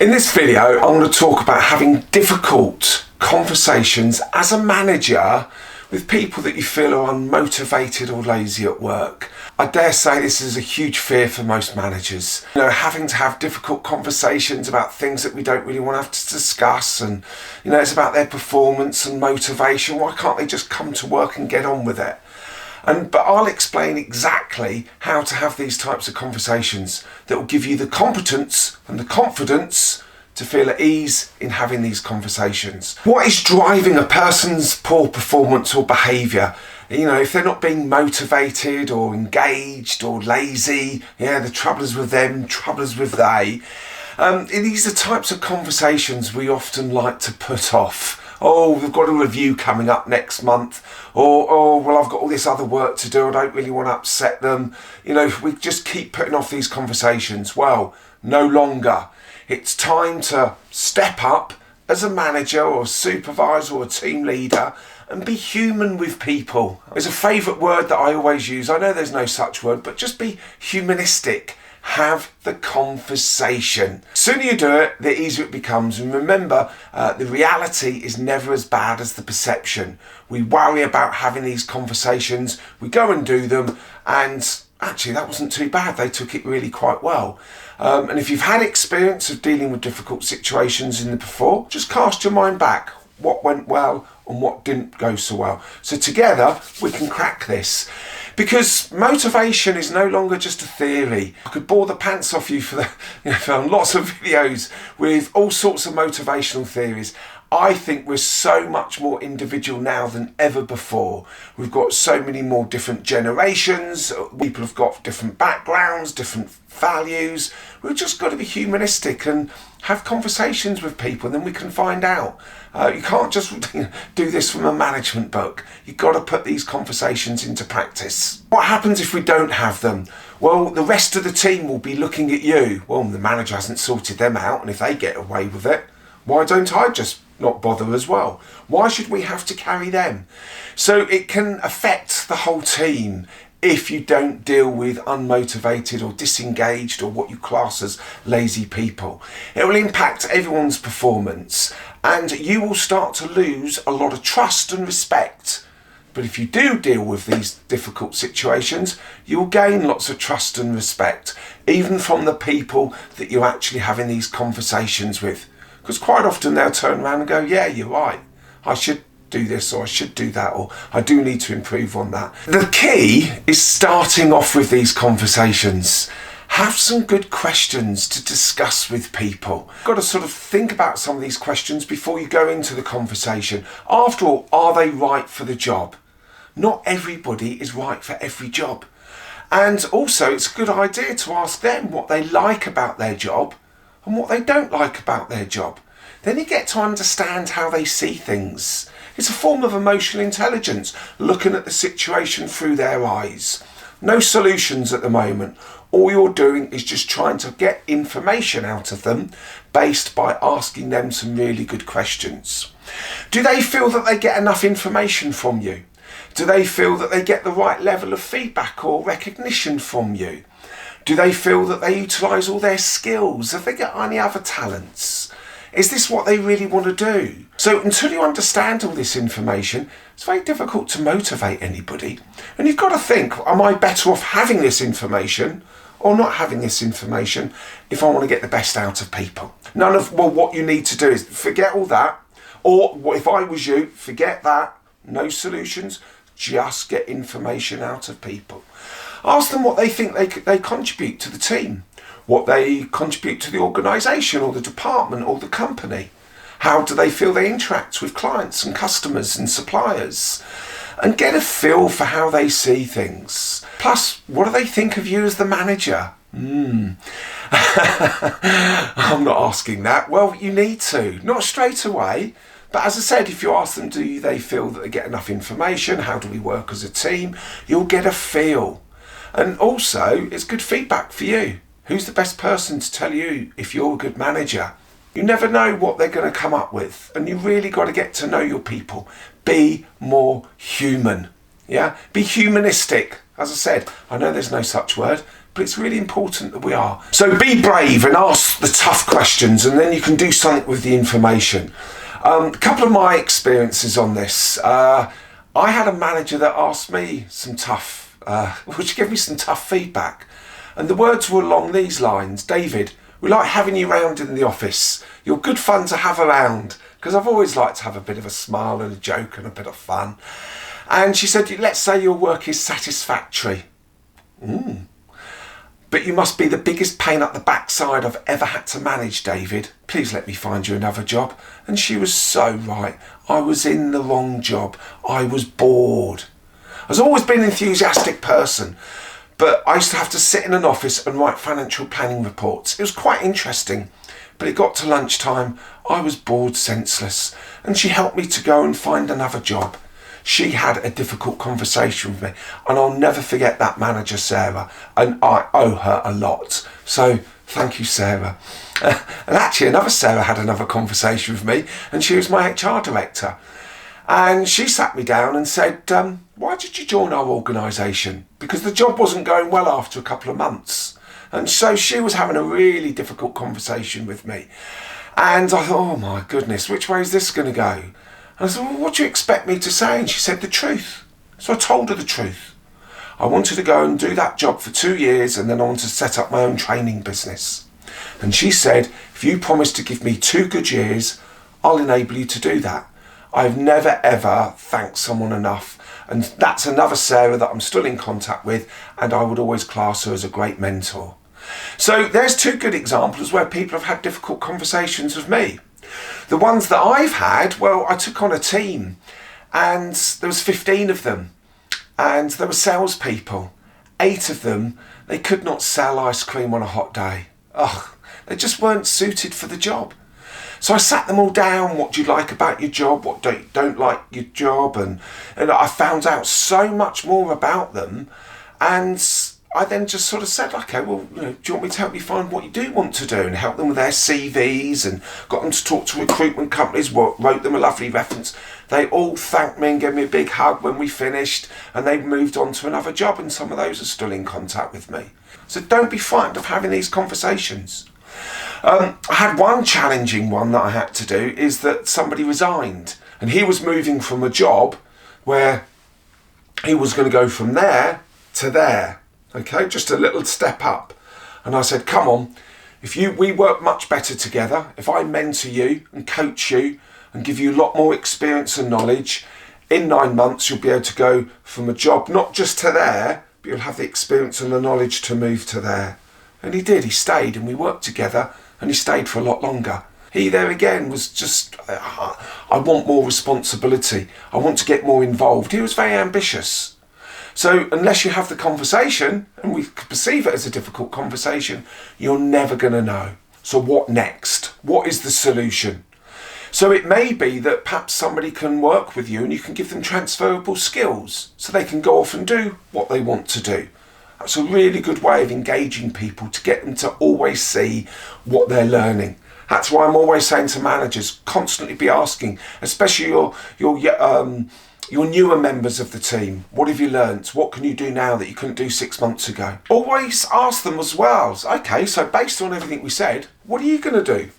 In this video, I want to talk about having difficult conversations as a manager with people that you feel are unmotivated or lazy at work. I dare say this is a huge fear for most managers. Having to have difficult conversations about things that we don't really want to have to discuss, and it's about their performance and motivation. Why can't they just come to work and get on with it? But I'll explain exactly how to have these types of conversations that will give you the competence and the confidence to feel at ease in having these conversations. What is driving a person's poor performance or behaviour? If they're not being motivated or engaged or lazy, the trouble is with them, trouble is with they. These are types of conversations we often like to put off. Oh, we've got a review coming up next month. Or, well, I've got all this other work to do. I don't really want to upset them. We just keep putting off these conversations. Well, no longer. It's time to step up as a manager or a supervisor or a team leader and be human with people. There's a favourite word that I always use. I know there's no such word, but just be humanistic. Have the conversation. The sooner you do it, the easier it becomes. And remember, the reality is never as bad as the perception. We worry about having these conversations, we go and do them, and actually that wasn't too bad. They took it really quite well. And if you've had experience of dealing with difficult situations in the before, just cast your mind back. What went well and what didn't go so well. So together we can crack this. Because motivation is no longer just a theory. I could bore the pants off you for lots of videos with all sorts of motivational theories. I think we're so much more individual now than ever before. We've got so many more different generations. People have got different backgrounds, different values. We've just got to be humanistic and have conversations with people, and then we can find out. You can't just do this from a management book. You've got to put these conversations into practice. What happens if we don't have them? Well, the rest of the team will be looking at you. Well, the manager hasn't sorted them out, and if they get away with it, why don't I just not bother as well? Why should we have to carry them? So it can affect the whole team if you don't deal with unmotivated or disengaged or what you class as lazy people. It will impact everyone's performance and you will start to lose a lot of trust and respect. But if you do deal with these difficult situations, you'll gain lots of trust and respect, even from the people that you're actually having these conversations with. Because quite often they'll turn around and go, yeah, you're right. I should do this, or I should do that, or I do need to improve on that. The key is starting off with these conversations. Have some good questions to discuss with people. You've got to sort of think about some of these questions before you go into the conversation. After all, are they right for the job? Not everybody is right for every job. And also, it's a good idea to ask them what they like about their job and what they don't like about their job. Then you get to understand how they see things. It's a form of emotional intelligence, looking at the situation through their eyes. No solutions at the moment. All you're doing is just trying to get information out of them based by asking them some really good questions. Do they feel that they get enough information from you? Do they feel that they get the right level of feedback or recognition from you? Do they feel that they utilise all their skills? Have they got any other talents? Is this what they really want to do? So until you understand all this information, it's very difficult to motivate anybody. And you've got to think, am I better off having this information or not having this information if I want to get the best out of people? What you need to do is forget all that. Or if I was you, forget that. No solutions, just get information out of people. Ask them what they think they contribute to the team, what they contribute to the organisation or the department or the company. How do they feel they interact with clients and customers and suppliers? And get a feel for how they see things. Plus, what do they think of you as the manager? I'm not asking that. Well, you need to. Not straight away. But as I said, if you ask them, do they feel that they get enough information? How do we work as a team? You'll get a feel. And also, it's good feedback for you. Who's the best person to tell you if you're a good manager? You never know what they're going to come up with. And you really got to get to know your people. Be more human. Yeah? Be humanistic. As I said, I know there's no such word, but but it's really important that we are. So be brave and ask the tough questions, and then you can do something with the information. A couple of my experiences on this. I had a manager that asked me which gave me some tough feedback. And the words were along these lines: David, we like having you round in the office. You're good fun to have around. Because I've always liked to have a bit of a smile and a joke and a bit of fun. And she said, let's say your work is satisfactory. But you must be the biggest pain up the backside I've ever had to manage, David. Please let me find you another job. And she was so right. I was in the wrong job. I was bored. I've always been an enthusiastic person, but I used to have to sit in an office and write financial planning reports. It was quite interesting, but it got to lunchtime. I was bored senseless, and she helped me to go and find another job. She had a difficult conversation with me, and I'll never forget that manager, Sarah, and I owe her a lot. So thank you, Sarah. And actually another Sarah had another conversation with me, and she was my HR director. And she sat me down and said, why did you join our organisation? Because the job wasn't going well after a couple of months. And so she was having a really difficult conversation with me. And I thought, oh my goodness, which way is this going to go? And I said, well, what do you expect me to say? And she said, the truth. So I told her the truth. I wanted to go and do that job for 2 years, and then I wanted to set up my own training business. And she said, if you promise to give me 2 good years, I'll enable you to do that. I've never ever thanked someone enough. And that's another Sarah that I'm still in contact with, and I would always class her as a great mentor. So there's 2 good examples where people have had difficult conversations with me. The ones that I've had, well, I took on a team, and there was 15 of them, and there were salespeople. 8 of them, they could not sell ice cream on a hot day. They just weren't suited for the job. So I sat them all down. What do you like about your job? What don't like your job? And I found out so much more about them. And I then just sort of said, okay, well, do you want me to help you find what you do want to do, and help them with their CVs, and got them to talk to recruitment companies, wrote them a lovely reference. They all thanked me and gave me a big hug when we finished, and they moved on to another job, and some of those are still in contact with me. So don't be frightened of having these conversations. I had one challenging one that I had to do, is that somebody resigned, and he was moving from a job where he was going to go from there to there, okay, just a little step up. And I said, come on, we work much better together. If I mentor you and coach you and give you a lot more experience and knowledge, in 9 months you'll be able to go from a job not just to there, but you'll have the experience and the knowledge to move to there. And he did. He stayed, and we worked together, and he stayed for a lot longer. He there again was just, I want more responsibility. I want to get more involved. He was very ambitious. So unless you have the conversation, and we perceive it as a difficult conversation, you're never going to know. So what next? What is the solution? So it may be that perhaps somebody can work with you, and you can give them transferable skills so they can go off and do what they want to do. That's a really good way of engaging people, to get them to always see what they're learning. That's why I'm always saying to managers, constantly be asking, especially your newer members of the team, what have you learnt? What can you do now that you couldn't do 6 months ago? Always ask them as well. Okay, so based on everything we said, what are you going to do?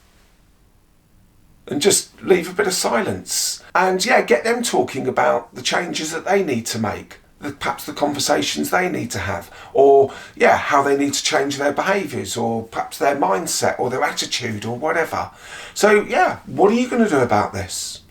And just leave a bit of silence. And yeah, get them talking about the changes that they need to make. Perhaps the conversations they need to have, or how they need to change their behaviours, or perhaps their mindset or their attitude or whatever. So what are you going to do about this?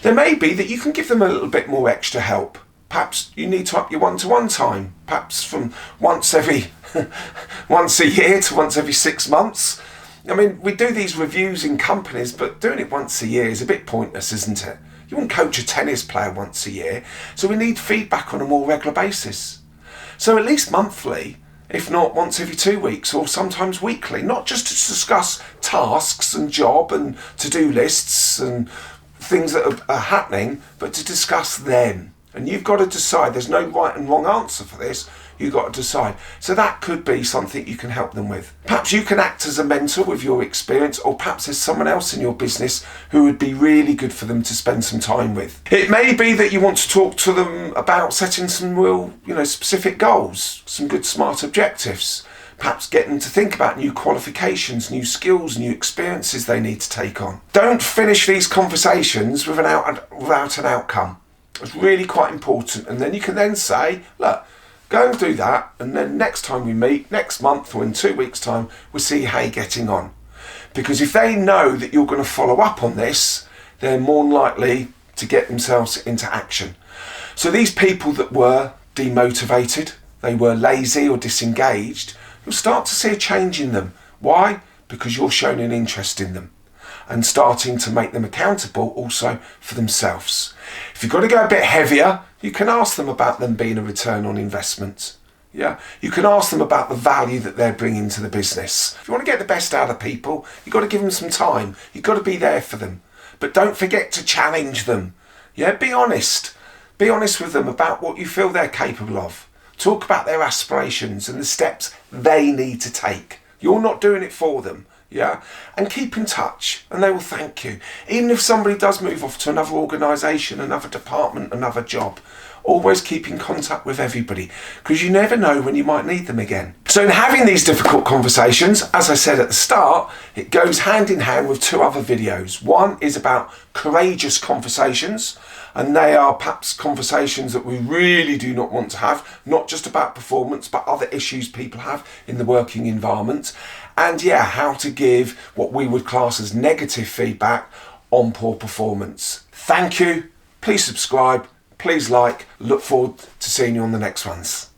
There may be that you can give them a little bit more extra help. Perhaps you need to up your one-to-one time, perhaps from once a year to once every 6 months. I mean, we do these reviews in companies, but doing it once a year is a bit pointless, isn't it? You wouldn't coach a tennis player once a year, so we need feedback on a more regular basis. So at least monthly, if not once every 2 weeks, or sometimes weekly, not just to discuss tasks and job and to-do lists and things that are happening, but to discuss them. And you've got to decide. There's no right and wrong answer for this. You've got to decide. So that could be something you can help them with. Perhaps you can act as a mentor with your experience, or perhaps there's someone else in your business who would be really good for them to spend some time with. It may be that you want to talk to them about setting some real, specific goals, some good smart objectives. Perhaps get them to think about new qualifications, new skills, new experiences they need to take on. Don't finish these conversations without an outcome. It's really quite important. And then you can then say, look, go and do that, and then next time we meet, next month or in 2 weeks' time, we'll see how you're getting on. Because if they know that you're going to follow up on this, they're more likely to get themselves into action. So these people that were demotivated, they were lazy or disengaged, you'll start to see a change in them. Why? Because you're showing an interest in them and starting to make them accountable also for themselves. If you've got to go a bit heavier, you can ask them about them being a return on investment. Yeah, you can ask them about the value that they're bringing to the business. If you want to get the best out of people, you've got to give them some time. You've got to be there for them. But don't forget to challenge them. Yeah, be honest. Be honest with them about what you feel they're capable of. Talk about their aspirations and the steps they need to take. You're not doing it for them. Yeah, and keep in touch and they will thank you. Even if somebody does move off to another organisation, another department, another job, always keep in contact with everybody, because you never know when you might need them again. So in having these difficult conversations, as I said at the start, it goes hand in hand with 2 other videos. One is about courageous conversations, and they are perhaps conversations that we really do not want to have, not just about performance, but other issues people have in the working environment. And yeah, how to give what we would class as negative feedback on poor performance. Thank you. Please subscribe. Please like. Look forward to seeing you on the next ones.